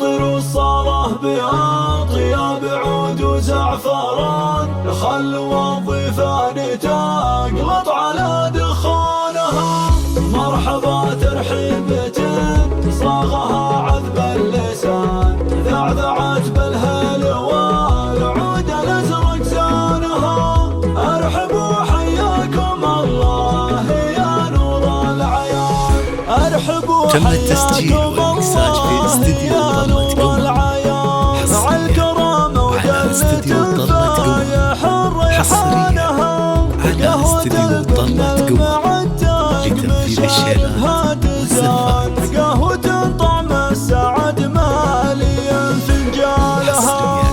العطر والصلاة بأطيب عود وزعفران، خل وظيفان تقلط على دخانها. مرحبا ترحيبة صاغها عذب اللسان، ذعذعت بالهلوى العود الازرق زانها. ارحبوا حياكم الله يا نور العيان، ارحبوا تم التسجيل والمكساج في استديو ضلة قمر، على استديو ضلة قمر، حصريا على استديو ضلة قمر لتنفيذ الشيلات والزفات. قهوة طعم السعد ماليا فنجالها،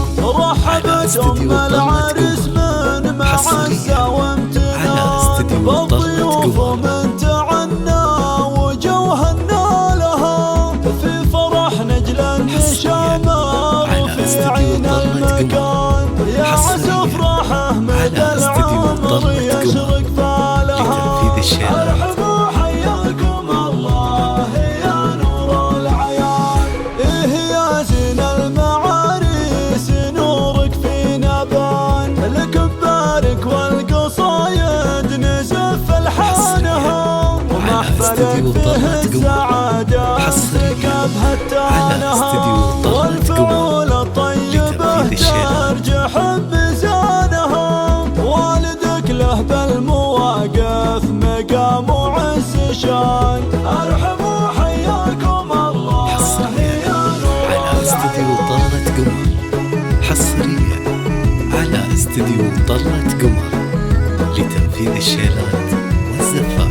رحبت ام العريس من معزة وامتنان، بالضيوف من تعنى وجوهنا لها. في فرح نجل النشامة وفي عين المكان، يا عسى افراحه مدى العمر يشرق فالها. ارحبوا حياكم الله يا نور العيان، إيه يا زين المعاريس نورك فينا بان، لك ببارك والقصايد نزف الحانها، ومحفلك فيه السعادة تركبها التانها، والفعول الطيبة ترجح بميزانها. والدك له بالمواقف مقام وعز شان، ارحبوا حياكم الله يا نور على استديو ضلة قمر، حصريا على استديو ضلة قمر لتنفيذ الشيلات والزفات.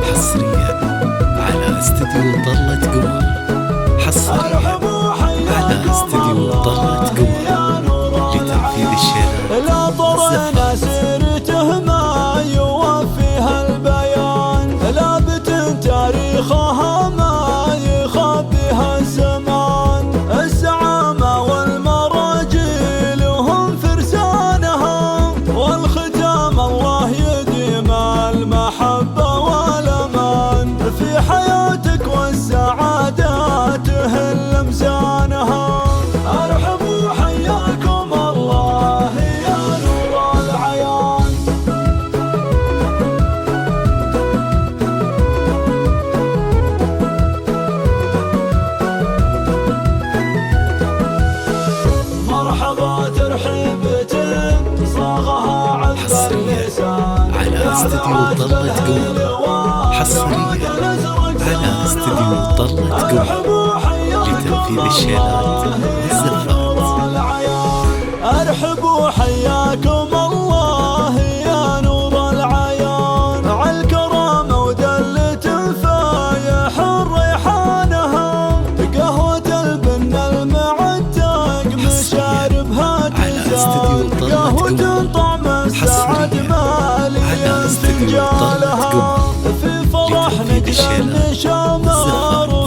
حصريا على استديو ضلة قمر، حصريا على استديو ضلة قمر لتنفيذ الشيلات. لا طرنا سيرته ما يوفيها البيان، لابت تاريخها ما يخبيها الزمان. الزعامة والمراجيل هم فرسانها، والختام الله يديم المحبة والأمان. في حياتك والسعادة تهل مزانها، ارحبوا حياكم الله يا نور العيان. مرحبا ترحيبة صاغها عذب اللسان، على استديو ضلة قمر، حصريا على استديو ضلة قمر لتنفيذ الشيلات والزفات. ارحبوا حياكم الله يا نور العيان، عالكرامة ودلة فايح الريحانها. قهوة البن المعتق مشاربها تزان، قهوة طعم السعد ماليا فنجالها. في فرح نجل النشامة